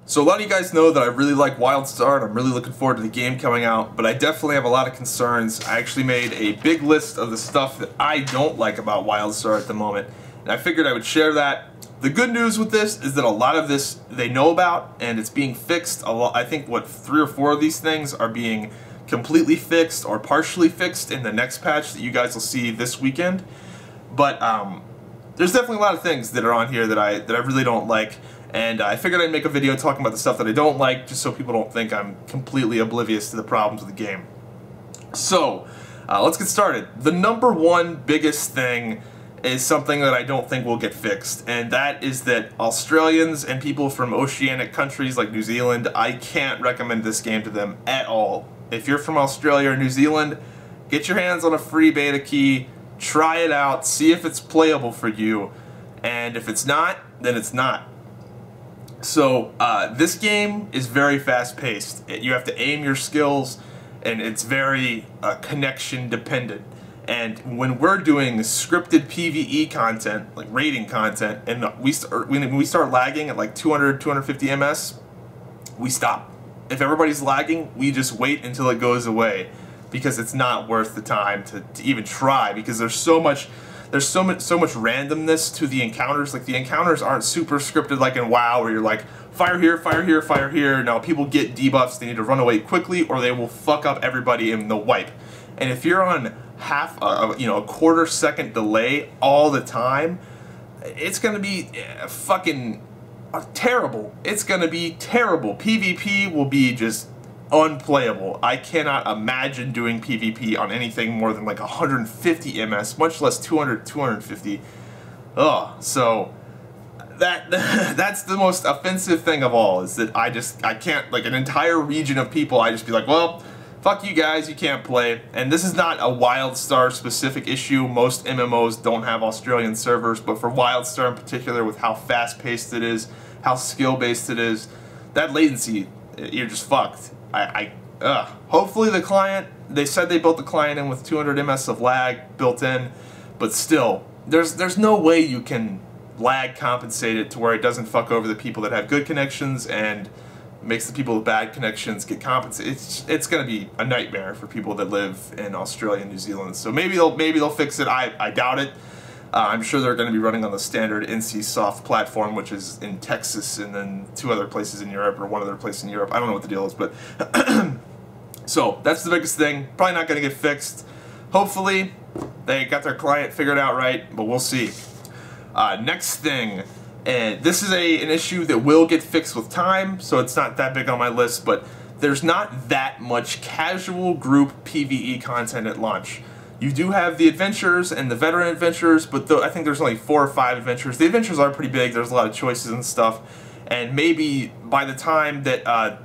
So a lot of you guys know that I really like Wildstar and I'm really looking forward to the game coming out, but I definitely have a lot of concerns. I actually made a big list of the stuff that I don't like about Wildstar at the moment, and I figured I would share that. The good news with this is that a lot of this they know about and it's being fixed. I think, what, 3 or 4 of these things are being completely fixed or partially fixed in the next patch that you guys will see this weekend. But there's definitely a lot of things that are on here that I really don't like. And I figured I'd make a video talking about the stuff that I don't like, just so people don't think I'm completely oblivious to the problems with the game. So, let's get started. The #1 biggest thing is something that I don't think will get fixed, and that is that Australians and people from Oceanic countries like New Zealand, I can't recommend this game to them at all. If you're from Australia or New Zealand, get your hands on a free beta key, try it out, see if it's playable for you, and if it's not, then it's not. So, this game is very fast-paced. You have to aim your skills, and it's very connection dependent. And when we're doing scripted PvE content, like raiding content, and when we start lagging at like 200, 250 ms, we stop. If everybody's lagging, we just wait until it goes away, because it's not worth the time to even try, because there's so much randomness to the encounters. Like, the encounters aren't super scripted like in WoW, where you're like, fire here, fire here, fire here. Now people get debuffs, they need to run away quickly or they will fuck up everybody and they'll wipe. And if you're on a quarter-second delay all the time, it's gonna be fucking terrible. It's gonna be terrible. PvP will be just unplayable. I cannot imagine doing PvP on anything more than like 150 ms, much less 200, 250. Ugh. So that's the most offensive thing of all, is that I can't, like, an entire region of people, I just be like, well, fuck you guys, you can't play. And this is not a Wildstar specific issue. Most MMOs don't have Australian servers, but for Wildstar in particular, with how fast paced it is, how skill based it is, that latency, you're just fucked. Hopefully the client, they said they built the client in with 200 ms of lag built in, but still, there's no way you can lag compensate it to where it doesn't fuck over the people that have good connections and makes the people with bad connections get compensated. It's going to be a nightmare for people that live in Australia and New Zealand. So maybe they'll fix it. I doubt it. I'm sure they're going to be running on the standard NCSoft platform, which is in Texas and then 2 other places in Europe, or 1 other place in Europe. I don't know what the deal is, but so that's the biggest thing. Probably not going to get fixed. Hopefully they got their client figured out right, but we'll see. Next thing, and this is an issue that will get fixed with time, so it's not that big on my list, but there's not that much casual group PvE content at launch. You do have the adventures and the veteran adventures, but I think there's only 4 or 5 adventures. The adventures are pretty big, there's a lot of choices and stuff, and maybe by the time that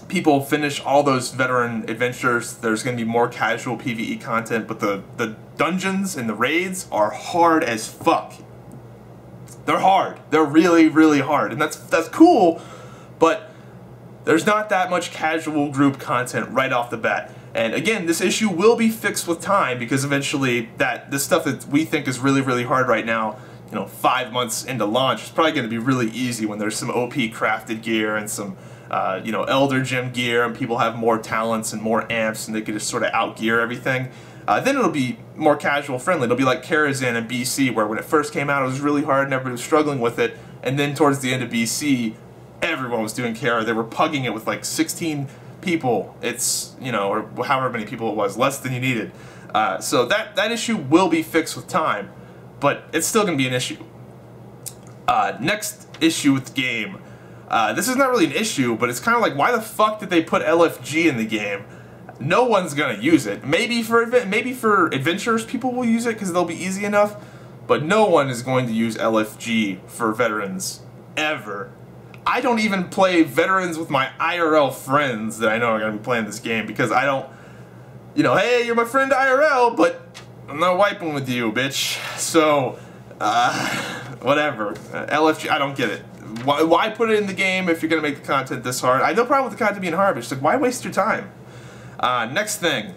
people finish all those veteran adventures, there's going to be more casual PvE content, but the dungeons and the raids are hard as fuck. They're hard. They're really, really hard, and that's cool, but there's not that much casual group content right off the bat. And again, this issue will be fixed with time, because eventually this stuff that we think is really, really hard right now, 5 months into launch, is probably going to be really easy when there's some OP crafted gear and some Elder Gem gear, and people have more talents and more amps, and they can just sort of outgear everything. Then it'll be more casual friendly. It'll be like Karazhan in BC, where when it first came out it was really hard and everybody was struggling with it, and then towards the end of BC everyone was doing Kara. They were pugging it with like 16 people. It's, or however many people it was, less than you needed. So that issue will be fixed with time, but it's still going to be an issue. Next issue with the game. This is not really an issue, but it's kind of like, why the fuck did they put LFG in the game? No one's gonna use it. Maybe for adventurers, people will use it because they'll be easy enough, but no one is going to use LFG for veterans ever. I don't even play veterans with my IRL friends that I know are gonna be playing this game, because I don't, hey, you're my friend IRL, but I'm not wiping with you, bitch. So, whatever. LFG, I don't get it. Why put it in the game if you're gonna make the content this hard? I have no problem with the content being hard, but it's like, why waste your time? Next thing,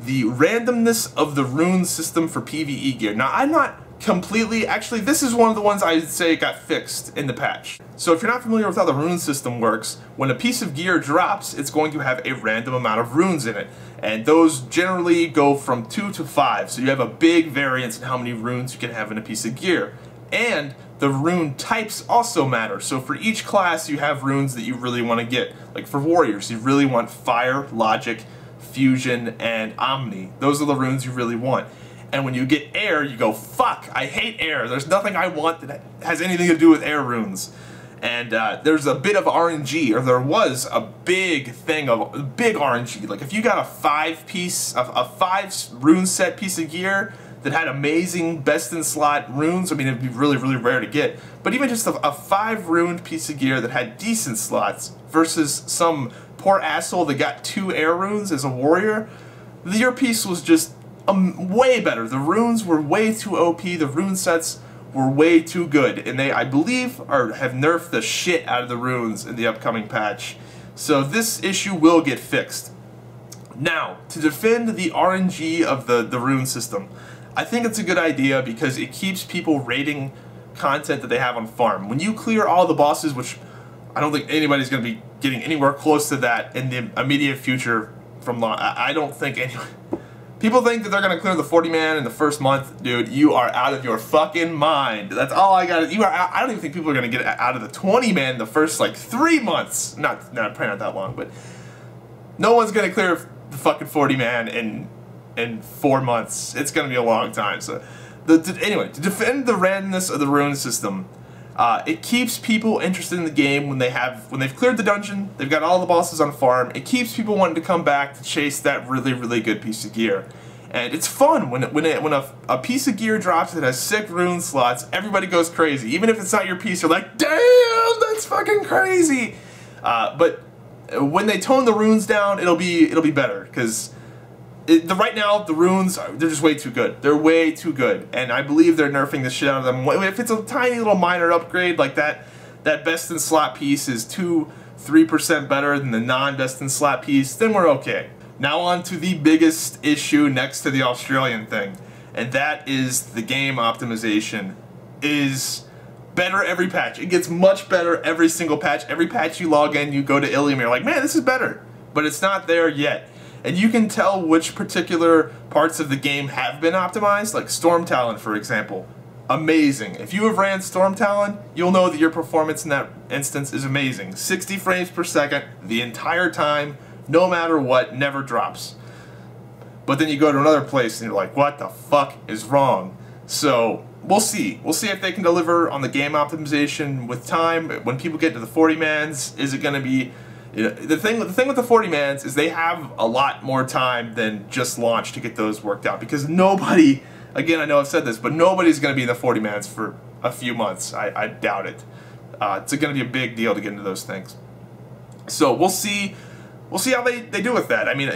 the randomness of the Rune system for PvE gear. Now, I'm not completely, actually this is one of the ones I'd say got fixed in the patch. So if you're not familiar with how the rune system works, when a piece of gear drops, it's going to have a random amount of runes in it. And those generally go from 2 to 5, so you have a big variance in how many runes you can have in a piece of gear. And the rune types also matter. So for each class you have runes that you really want to get. Like for warriors, you really want fire, logic, fusion, and omni. Those are the runes you really want. And when you get air, you go, fuck, I hate air. There's nothing I want that has anything to do with air runes. And there's a bit of RNG, or there was a big thing of big RNG. Like if you got a 5 rune set piece of gear that had amazing best in slot runes, I mean it'd be really, really rare to get. But even just a 5 runed piece of gear that had decent slots versus some poor asshole that got 2 air runes as a warrior, your piece was just way better. The runes were way too OP, the rune sets were way too good, and they, I believe, have nerfed the shit out of the runes in the upcoming patch. So this issue will get fixed. Now, to defend the RNG of the rune system, I think it's a good idea because it keeps people rating content that they have on farm. When you clear all the bosses, which I don't think anybody's going to be getting anywhere close to that in the immediate future from launch. I don't think anyone... People think that they're going to clear the 40-man in the first month. Dude, you are out of your fucking mind. That's all I got. You are. I don't even think people are going to get out of the 20-man in the first, like, 3 months. Probably not that long, but no one's going to clear the fucking 40-man in 4 months. It's going to be a long time. So, anyway, to defend the randomness of the rune system, it keeps people interested in the game when they've cleared the dungeon, they've got all the bosses on farm. It keeps people wanting to come back to chase that really, really good piece of gear. And it's fun when a piece of gear drops that has sick rune slots. Everybody goes crazy. Even if it's not your piece, you're like, damn, that's fucking crazy. But when they tone the runes down, it'll be better because right now the runes they're just way too good. They're way too good, and I believe they're nerfing the shit out of them. If it's a tiny little minor upgrade like that best in slot piece is 2-3% better than the non-best in slot piece, then we're okay. Now on to the biggest issue next to the Australian thing, and that is the game optimization is better every patch. It gets much better every single patch. Every patch you log in, you go to Ilium, you're like, man, this is better, but it's not there yet. And you can tell which particular parts of the game have been optimized, like Storm Talon, for example. Amazing. If you have ran Storm Talon, you'll know that your performance in that instance is amazing. 60 frames per second the entire time, no matter what, never drops. But then you go to another place and you're like, what the fuck is wrong? So, we'll see. We'll see if they can deliver on the game optimization with time. When people get to the 40-mans, is it going to be... The thing with the 40-mans is they have a lot more time than just launch to get those worked out, because nobody, again, I know I've said this, but nobody's going to be in the 40-mans for a few months. I doubt it. It's going to be a big deal to get into those things. So we'll see how they do with that. I mean,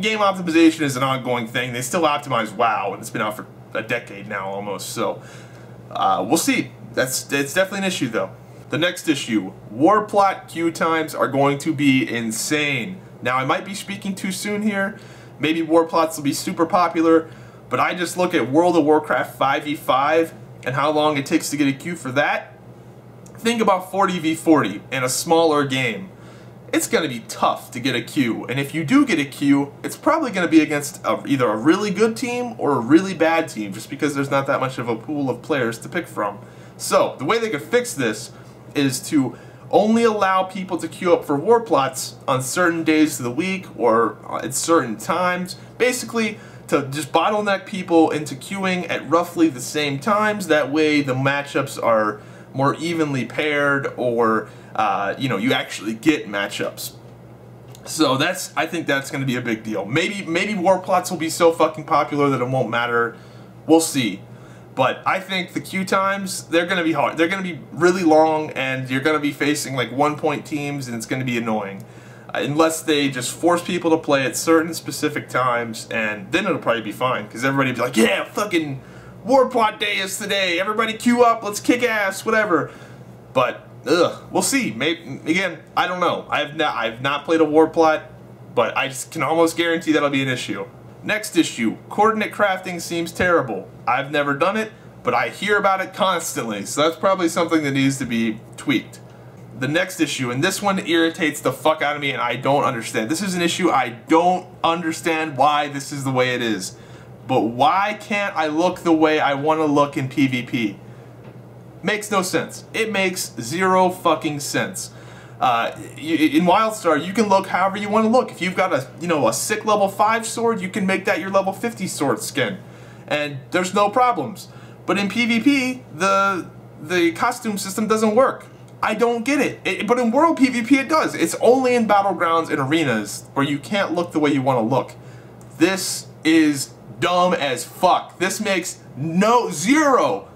game optimization is an ongoing thing. They still optimize WoW, and it's been out for a decade now almost. So we'll see. It's definitely an issue though. The next issue, war plot queue times are going to be insane. Now, I might be speaking too soon here. Maybe war plots will be super popular, but I just look at World of Warcraft 5v5 and how long it takes to get a queue for that. Think about 40v40 in a smaller game. It's going to be tough to get a queue, and if you do get a queue, it's probably going to be against either a really good team or a really bad team, just because there's not that much of a pool of players to pick from. So, the way they could fix this is to only allow people to queue up for war plots on certain days of the week or at certain times. Basically, to just bottleneck people into queuing at roughly the same times. That way the matchups are more evenly paired, or you actually get matchups. So I think that's going to be a big deal. Maybe war plots will be so fucking popular that it won't matter. We'll see. But I think the queue times, they're going to be hard. They're going to be really long, and you're going to be facing like 1-point teams, and it's going to be annoying. Unless they just force people to play at certain specific times, and then it'll probably be fine, because everybody will be like, yeah, fucking war plot day is today. Everybody queue up, let's kick ass, whatever. But, we'll see. Maybe, again, I don't know. I've not played a war plot, but I just can almost guarantee that'll be an issue. Next issue, coordinate crafting seems terrible. I've never done it, but I hear about it constantly, so that's probably something that needs to be tweaked. The next issue, and this one irritates the fuck out of me and I don't understand. This is an issue I don't understand why this is the way it is. But why can't I look the way I want to look in PvP? Makes no sense. It makes zero fucking sense. In Wildstar, you can look however you want to look. If you've got a sick level 5 sword, you can make that your level 50 sword skin. And there's no problems. But in PvP, the costume system doesn't work. I don't get it. But in World PvP it does. It's only in Battlegrounds and Arenas where you can't look the way you want to look. This is dumb as fuck. This makes zero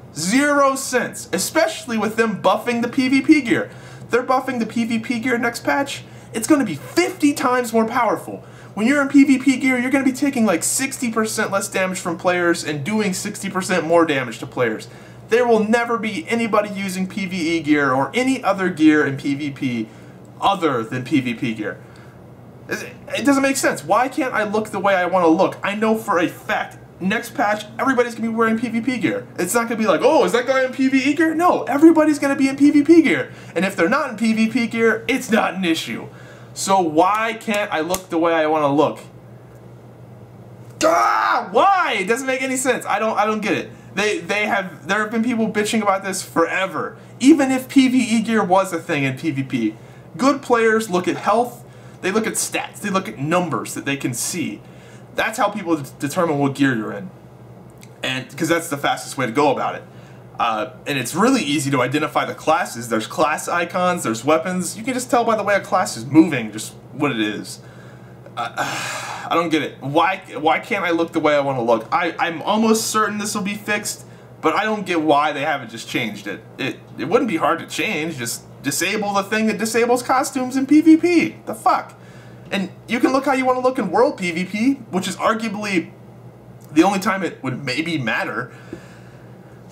sense. Especially with them buffing the PvP gear. They're buffing the PvP gear next patch. It's going to be 50 times more powerful. When you're in PvP gear, you're going to be taking like 60% less damage from players and doing 60% more damage to players. There will never be anybody using PvE gear or any other gear in PvP other than PvP gear. It doesn't make sense. Why can't I look the way I want to look? I know for a fact, next patch, everybody's going to be wearing PvP gear. It's not going to be like, oh, is that guy in PvE gear? No, everybody's going to be in PvP gear. And if they're not in PvP gear, it's not an issue. So why can't I look the way I want to look? Why? It doesn't make any sense. I don't get it. There have been people bitching about this forever. Even if PvE gear was a thing in PvP, good players look at health, they look at stats, they look at numbers that they can see. That's how people determine what gear you're in. And because that's the fastest way to go about it. And it's really easy to identify the classes. There's class icons, there's weapons. You can just tell by the way a class is moving just what it is. I don't get it. Why can't I look the way I want to look? I'm almost certain this will be fixed, but I don't get why they haven't just changed it. It wouldn't be hard to change. Just disable the thing that disables costumes in PvP. The fuck? And you can look how you want to look in World PvP, which is arguably the only time it would maybe matter.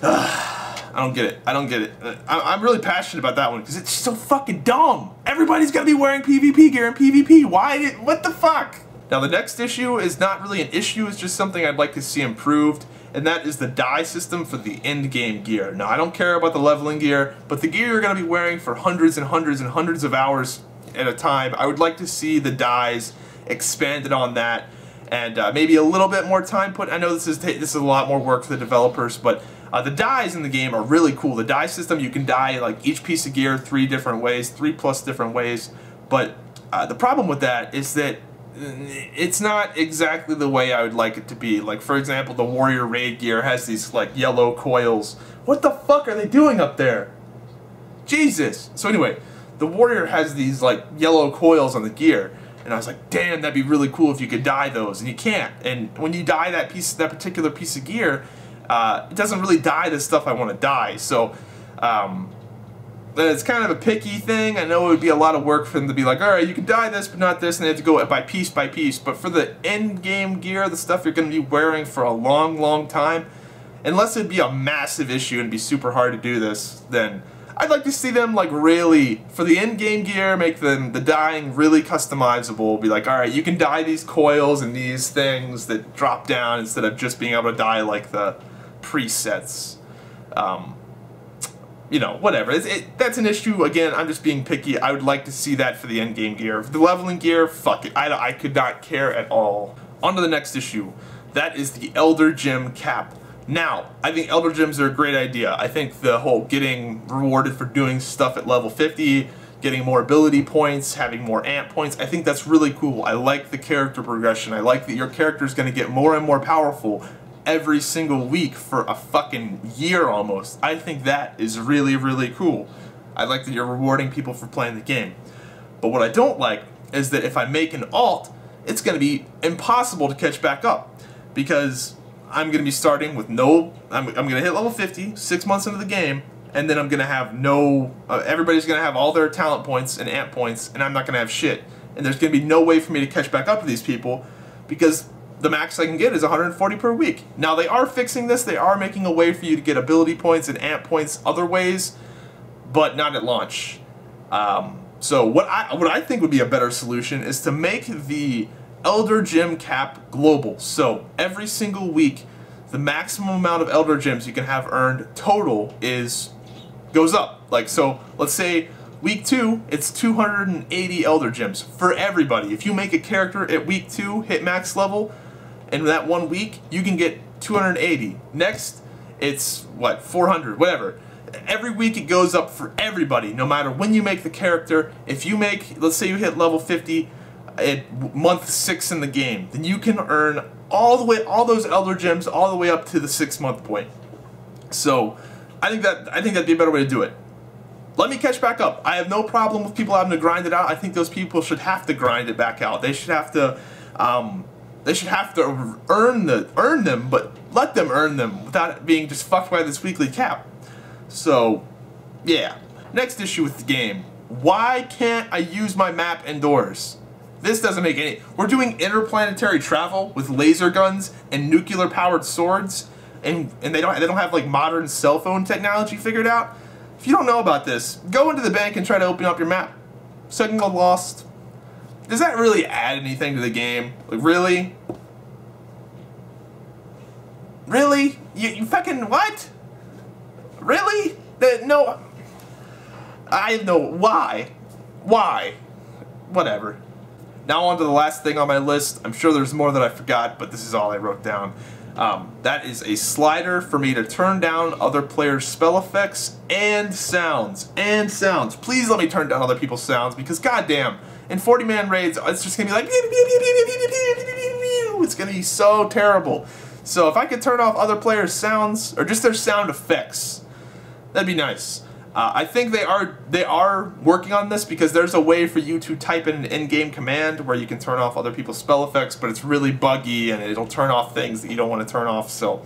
I don't get it. I don't get it. I'm really passionate about that one because it's so fucking dumb. Everybody's got to be wearing PvP gear in PvP. Why? What the fuck? Now the next issue is not really an issue. It's just something I'd like to see improved, and that is the dye system for the end game gear. Now I don't care about the leveling gear, but the gear you're going to be wearing for hundreds and hundreds and hundreds of hours at a time, I would like to see the dyes expanded on that, and maybe a little bit more time put. I know this is a lot more work for the developers, but the dyes in the game are really cool. The dye system, you can dye like each piece of gear 3 different ways, 3+ different ways, but the problem with that is that it's not exactly the way I would like it to be. Like, for example, the Warrior Raid gear has these like yellow coils. What the fuck are they doing up there? Jesus! So anyway, the Warrior has these like yellow coils on the gear, and I was like, damn, that'd be really cool if you could dye those, and you can't. And when you dye that particular piece of gear, it doesn't really dye the stuff I want to dye. So it's kind of a picky thing. I know it would be a lot of work for them to be like, alright, you can dye this but not this, and they have to go by piece by piece. But for the end game gear, the stuff you're going to be wearing for a long time, unless it'd be a massive issue and be super hard to do this, then I'd like to see them like really, for the end game gear, make the dyeing really customizable. Be like, alright, you can dye these coils and these things that drop down instead of just being able to dye like the presets. You know, whatever. That's an issue. Again, I'm just being picky. I would like to see that for the end game gear. For the leveling gear, fuck it. I could not care at all. On to the next issue. That is the Elder Gem cap. Now, I think Elder Gems are a great idea. I think the whole getting rewarded for doing stuff at level 50, getting more ability points, having more amp points, I think that's really cool. I like the character progression. I like that your character is going to get more and more powerful every single week for a fucking year almost. I think that is really cool. I like that you're rewarding people for playing the game. But what I don't like is that if I make an alt, it's going to be impossible to catch back up, because I'm going to be starting with no, I'm going to hit level 50, 6 months into the game, and then I'm going to have no, everybody's going to have all their talent points and amp points, and I'm not going to have shit. And there's going to be no way for me to catch back up to these people, because the max I can get is 140 per week. Now they are fixing this, they are making a way for you to get ability points and amp points other ways, but not at launch. So what I think would be a better solution is to make the Elder Gem cap global. So every single week the maximum amount of Elder Gems you can have earned total goes up. Like, so let's say week 2, it's 280 Elder Gems for everybody. If you make a character at week 2 hit max level, in that 1 week, you can get 280. Next, it's what, 400, whatever. Every week it goes up for everybody, no matter when you make the character. If you make, let's say you hit level 50 at month 6 in the game, then you can earn all those Elder Gems all the way up to the 6-month point. So I think that'd be a better way to do it. Let me catch back up. I have no problem with people having to grind it out. I think those people should have to grind it back out. They should have to earn them, but let them earn them without being just fucked by this weekly cap. So, yeah. Next issue with the game. Why can't I use my map indoors? This doesn't make any... We're doing interplanetary travel with laser guns and nuclear-powered swords, and they don't have like modern cell phone technology figured out. If you don't know about this, go into the bank and try to open up your map. Second go lost. Does that really add anything to the game? Like, really? Really? You fucking what? Really? No. I know why. Why? Whatever. Now on to the last thing on my list. I'm sure there's more that I forgot, but this is all I wrote down. That is a slider for me to turn down other players' spell effects and sounds. Please let me turn down other people's sounds, because goddamn, in 40-man raids, it's just gonna be like, it's gonna be so terrible. So if I could turn off other players' sounds, or just their sound effects, that'd be nice. I think they are working on this, because there's a way for you to type in an in-game command where you can turn off other people's spell effects, but it's really buggy and it'll turn off things that you don't want to turn off. So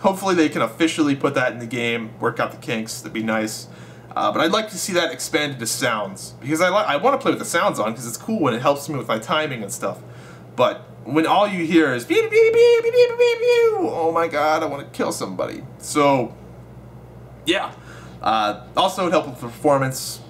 hopefully they can officially put that in the game, work out the kinks. That'd be nice. But I'd like to see that expanded to sounds, because I want to play with the sounds on, because it's cool when it helps me with my timing and stuff. But when all you hear is beep, beep, beep, beep, beep, beep, beep, oh my god, I want to kill somebody. So yeah. Also, it helped with performance.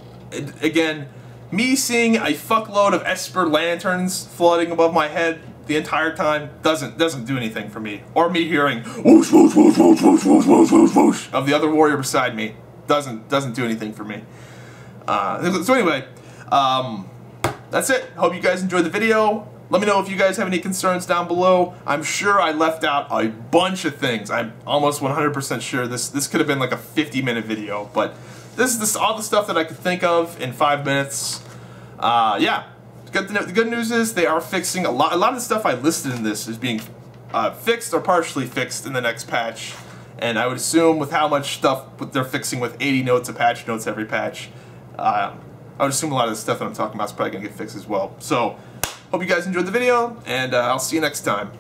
Again, me seeing a fuckload of Esper lanterns floating above my head the entire time doesn't do anything for me. Or me hearing whoosh, whoosh, whoosh, whoosh, whoosh, whoosh, whoosh, whoosh, whoosh of the other warrior beside me doesn't do anything for me. So anyway, that's it. Hope you guys enjoyed the video. Let me know if you guys have any concerns down below. I'm sure I left out a bunch of things. I'm almost 100% sure this could have been like a 50-minute video, but this is all the stuff that I could think of in 5 minutes. Yeah. The good news is they are fixing a lot of the stuff I listed in this is being fixed or partially fixed in the next patch. And I would assume with how much stuff they're fixing with 80 notes a patch, notes every patch, I would assume a lot of the stuff that I'm talking about is probably going to get fixed as well. So, hope you guys enjoyed the video, and I'll see you next time.